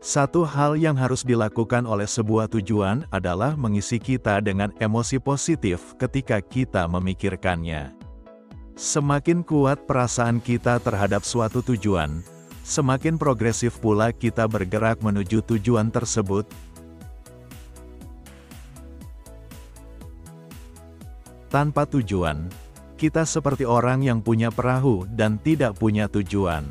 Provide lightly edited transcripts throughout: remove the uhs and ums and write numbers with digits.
Satu hal yang harus dilakukan oleh sebuah tujuan adalah mengisi kita dengan emosi positif ketika kita memikirkannya. Semakin kuat perasaan kita terhadap suatu tujuan, semakin progresif pula kita bergerak menuju tujuan tersebut. Tanpa tujuan, kita seperti orang yang punya perahu dan tidak punya tujuan.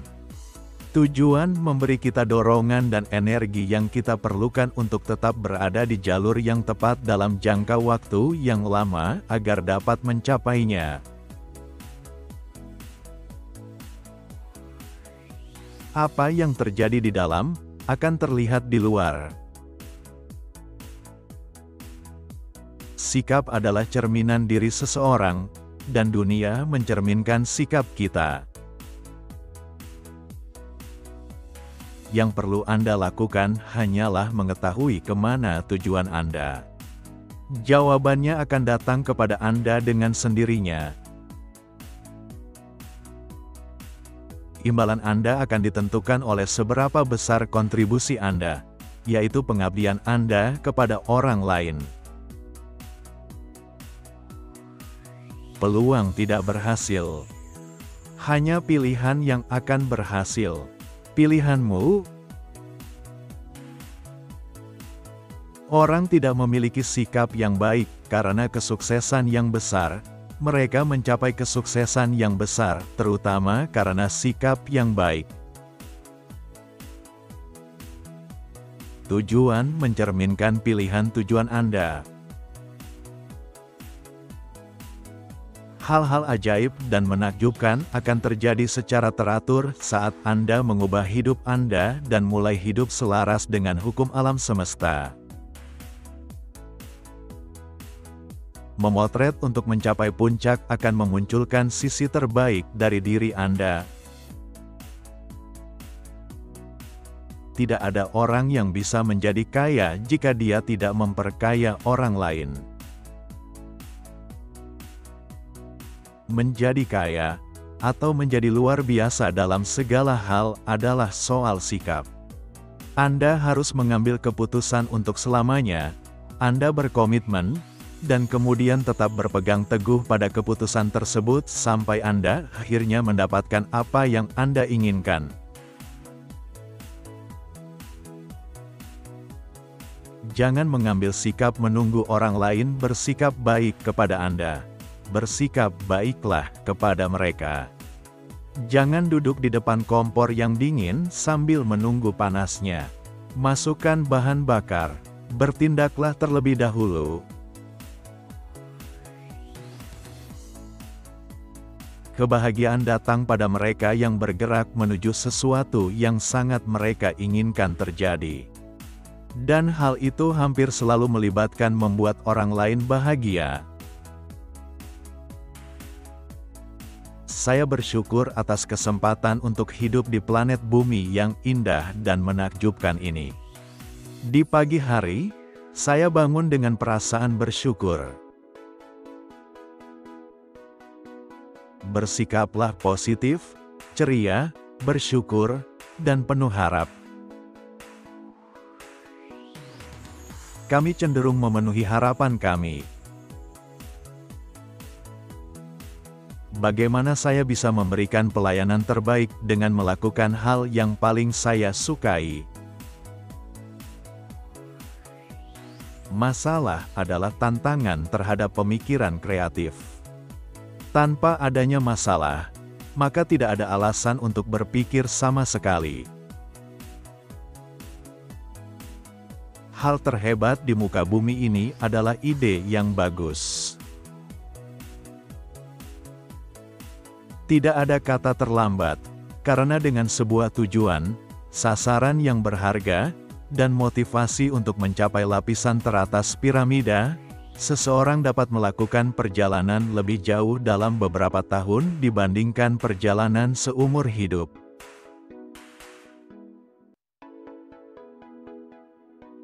Tujuan memberi kita dorongan dan energi yang kita perlukan untuk tetap berada di jalur yang tepat dalam jangka waktu yang lama agar dapat mencapainya. Apa yang terjadi di dalam akan terlihat di luar. Sikap adalah cerminan diri seseorang, dan dunia mencerminkan sikap kita. Yang perlu Anda lakukan hanyalah mengetahui kemana tujuan Anda. Jawabannya akan datang kepada Anda dengan sendirinya. Imbalan Anda akan ditentukan oleh seberapa besar kontribusi Anda, yaitu pengabdian Anda kepada orang lain. Peluang tidak berhasil. Hanya pilihan yang akan berhasil. Pilihanmu. Orang tidak memiliki sikap yang baik karena kesuksesan yang besar. Mereka mencapai kesuksesan yang besar, terutama karena sikap yang baik. Tujuan mencerminkan pilihan tujuan Anda. Hal-hal ajaib dan menakjubkan akan terjadi secara teratur saat Anda mengubah hidup Anda dan mulai hidup selaras dengan hukum alam semesta. Memotret untuk mencapai puncak akan memunculkan sisi terbaik dari diri Anda. Tidak ada orang yang bisa menjadi kaya jika dia tidak memperkaya orang lain. Menjadi kaya, atau menjadi luar biasa dalam segala hal adalah soal sikap. Anda harus mengambil keputusan untuk selamanya. Anda berkomitmen, dan kemudian tetap berpegang teguh pada keputusan tersebut sampai Anda akhirnya mendapatkan apa yang Anda inginkan. Jangan mengambil sikap menunggu orang lain bersikap baik kepada Anda. Bersikap baiklah kepada mereka. Jangan duduk di depan kompor yang dingin sambil menunggu panasnya. Masukkan bahan bakar. Bertindaklah terlebih dahulu. Kebahagiaan datang pada mereka yang bergerak menuju sesuatu yang sangat mereka inginkan terjadi. Dan hal itu hampir selalu melibatkan membuat orang lain bahagia. Saya bersyukur atas kesempatan untuk hidup di planet bumi yang indah dan menakjubkan ini. Di pagi hari, saya bangun dengan perasaan bersyukur. Bersikaplah positif, ceria, bersyukur, dan penuh harap. Kami cenderung memenuhi harapan kami. Bagaimana saya bisa memberikan pelayanan terbaik dengan melakukan hal yang paling saya sukai? Masalah adalah tantangan terhadap pemikiran kreatif. Tanpa adanya masalah, maka tidak ada alasan untuk berpikir sama sekali. Hal terhebat di muka bumi ini adalah ide yang bagus. Tidak ada kata terlambat, karena dengan sebuah tujuan, sasaran yang berharga, dan motivasi untuk mencapai lapisan teratas piramida, seseorang dapat melakukan perjalanan lebih jauh dalam beberapa tahun dibandingkan perjalanan seumur hidup.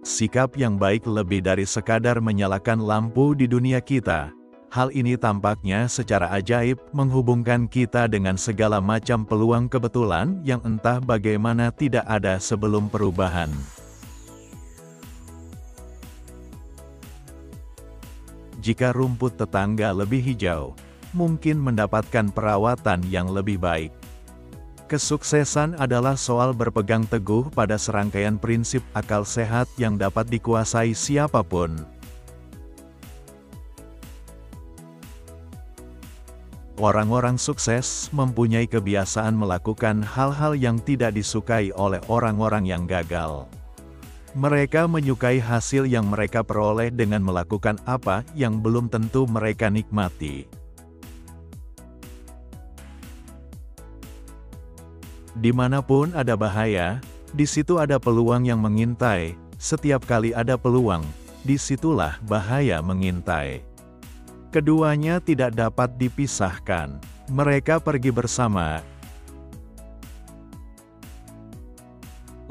Sikap yang baik lebih dari sekadar menyalakan lampu di dunia kita. Hal ini tampaknya secara ajaib menghubungkan kita dengan segala macam peluang kebetulan yang entah bagaimana tidak ada sebelum perubahan. Jika rumput tetangga lebih hijau, mungkin mendapatkan perawatan yang lebih baik. Kesuksesan adalah soal berpegang teguh pada serangkaian prinsip akal sehat yang dapat dikuasai siapapun. Orang-orang sukses mempunyai kebiasaan melakukan hal-hal yang tidak disukai oleh orang-orang yang gagal. Mereka menyukai hasil yang mereka peroleh dengan melakukan apa yang belum tentu mereka nikmati. Dimanapun ada bahaya, di situ ada peluang yang mengintai. Setiap kali ada peluang, disitulah bahaya mengintai. Keduanya tidak dapat dipisahkan. Mereka pergi bersama.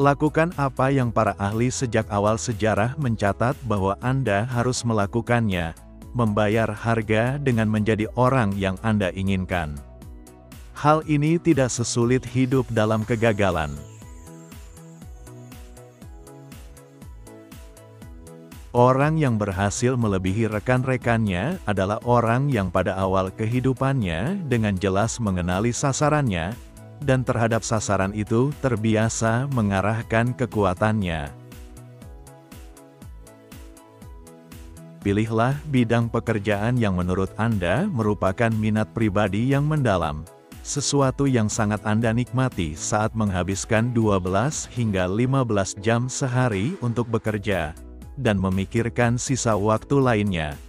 Lakukan apa yang para ahli sejak awal sejarah mencatat bahwa Anda harus melakukannya, membayar harga dengan menjadi orang yang Anda inginkan. Hal ini tidak sesulit hidup dalam kegagalan. Orang yang berhasil melebihi rekan-rekannya adalah orang yang pada awal kehidupannya dengan jelas mengenali sasarannya, dan terhadap sasaran itu terbiasa mengarahkan kekuatannya. Pilihlah bidang pekerjaan yang menurut Anda merupakan minat pribadi yang mendalam. Sesuatu yang sangat Anda nikmati saat menghabiskan 12 hingga 15 jam sehari untuk bekerja, dan memikirkan sisa waktu lainnya.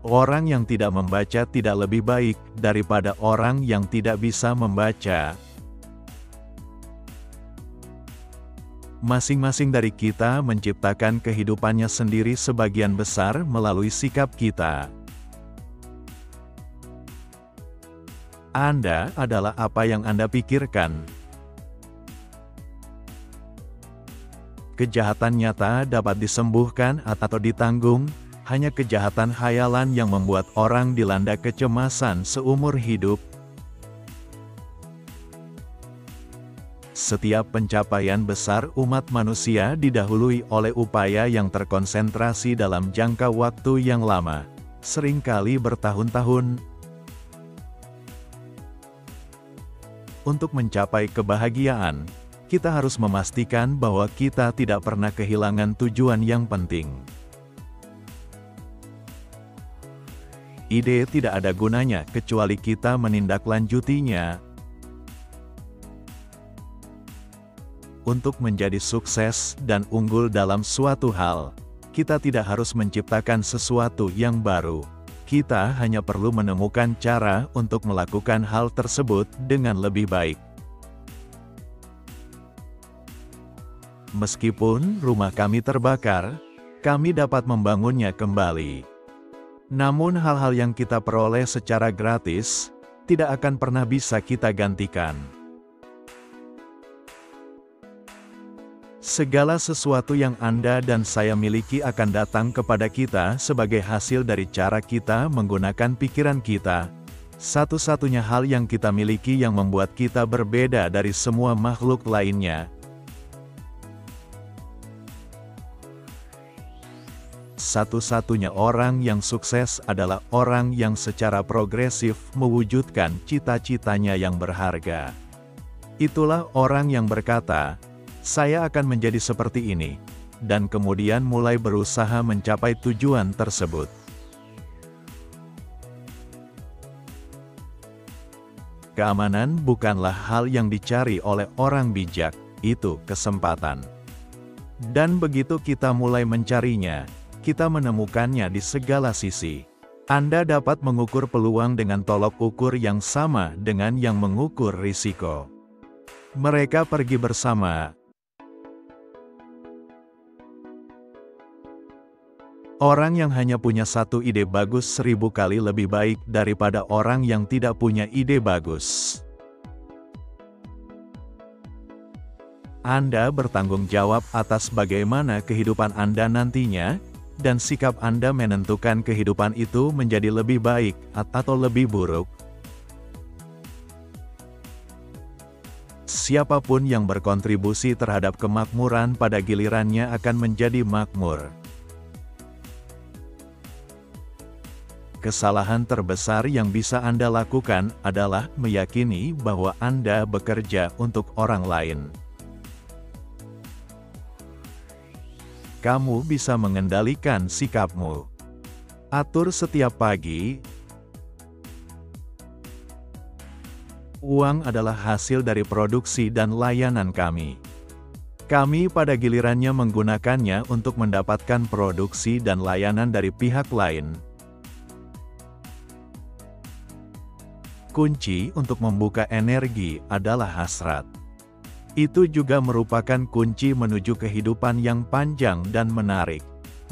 Orang yang tidak membaca tidak lebih baik daripada orang yang tidak bisa membaca. Masing-masing dari kita menciptakan kehidupannya sendiri sebagian besar melalui sikap kita. Anda adalah apa yang Anda pikirkan. Kejahatan nyata dapat disembuhkan atau ditanggung, hanya kejahatan khayalan yang membuat orang dilanda kecemasan seumur hidup. Setiap pencapaian besar umat manusia didahului oleh upaya yang terkonsentrasi dalam jangka waktu yang lama, seringkali bertahun-tahun. Untuk mencapai kebahagiaan, kita harus memastikan bahwa kita tidak pernah kehilangan tujuan yang penting. Ide tidak ada gunanya kecuali kita menindaklanjutinya. Untuk menjadi sukses dan unggul dalam suatu hal, kita tidak harus menciptakan sesuatu yang baru. Kita hanya perlu menemukan cara untuk melakukan hal tersebut dengan lebih baik. Meskipun rumah kami terbakar, kami dapat membangunnya kembali. Namun hal-hal yang kita peroleh secara gratis, tidak akan pernah bisa kita gantikan. Segala sesuatu yang Anda dan saya miliki akan datang kepada kita sebagai hasil dari cara kita menggunakan pikiran kita. Satu-satunya hal yang kita miliki yang membuat kita berbeda dari semua makhluk lainnya. Satu-satunya orang yang sukses adalah orang yang secara progresif mewujudkan cita-citanya yang berharga. Itulah orang yang berkata, "Saya akan menjadi seperti ini," dan kemudian mulai berusaha mencapai tujuan tersebut. Keamanan bukanlah hal yang dicari oleh orang bijak, itu kesempatan. Dan begitu kita mulai mencarinya, kita menemukannya di segala sisi. Anda dapat mengukur peluang dengan tolok ukur yang sama dengan yang mengukur risiko. Mereka pergi bersama. Orang yang hanya punya satu ide bagus 1000 kali lebih baik daripada orang yang tidak punya ide bagus. Anda bertanggung jawab atas bagaimana kehidupan Anda nantinya, dan sikap Anda menentukan kehidupan itu menjadi lebih baik atau lebih buruk. Siapapun yang berkontribusi terhadap kemakmuran pada gilirannya akan menjadi makmur. Kesalahan terbesar yang bisa Anda lakukan adalah meyakini bahwa Anda bekerja untuk orang lain. Kamu bisa mengendalikan sikapmu. Atur setiap pagi. Uang adalah hasil dari produksi dan layanan kami. Kami pada gilirannya menggunakannya untuk mendapatkan produksi dan layanan dari pihak lain. Kunci untuk membuka energi adalah hasrat. Itu juga merupakan kunci menuju kehidupan yang panjang dan menarik.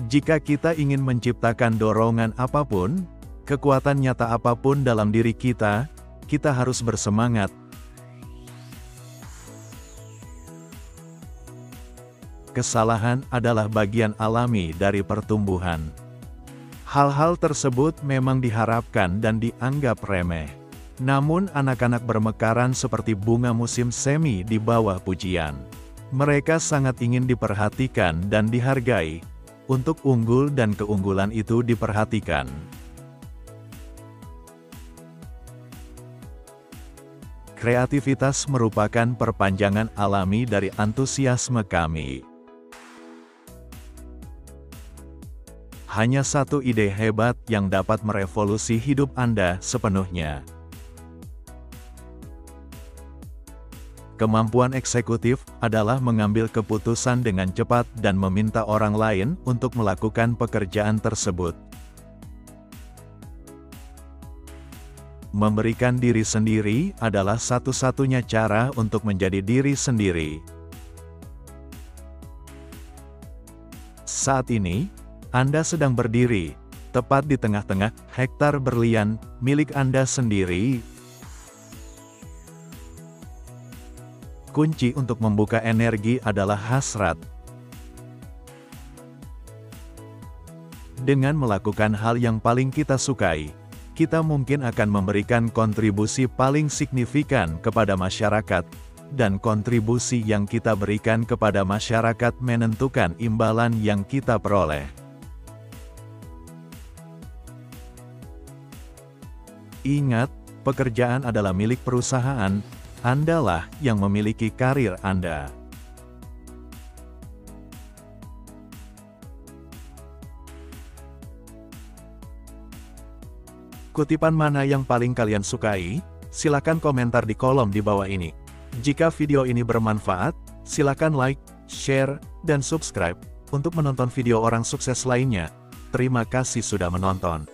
Jika kita ingin menciptakan dorongan apapun, kekuatan nyata apapun dalam diri kita harus bersemangat. Kesalahan adalah bagian alami dari pertumbuhan. Hal-hal tersebut memang diharapkan dan dianggap remeh. Namun anak-anak bermekaran seperti bunga musim semi di bawah pujian. Mereka sangat ingin diperhatikan dan dihargai. Untuk unggul dan keunggulan itu diperhatikan. Kreativitas merupakan perpanjangan alami dari antusiasme kami. Hanya satu ide hebat yang dapat merevolusi hidup Anda sepenuhnya. Kemampuan eksekutif adalah mengambil keputusan dengan cepat dan meminta orang lain untuk melakukan pekerjaan tersebut. Memberikan diri sendiri adalah satu-satunya cara untuk menjadi diri sendiri. Saat ini, Anda sedang berdiri, tepat di tengah-tengah hektar berlian milik Anda sendiri. Kunci untuk membuka energi adalah hasrat. Dengan melakukan hal yang paling kita sukai, kita mungkin akan memberikan kontribusi paling signifikan kepada masyarakat, dan kontribusi yang kita berikan kepada masyarakat menentukan imbalan yang kita peroleh. Ingat, pekerjaan adalah milik perusahaan, Andalah yang memiliki karir Anda. Kutipan mana yang paling kalian sukai? Silakan komentar di kolom di bawah ini. Jika video ini bermanfaat, silakan like, share, dan subscribe untuk menonton video orang sukses lainnya. Terima kasih sudah menonton.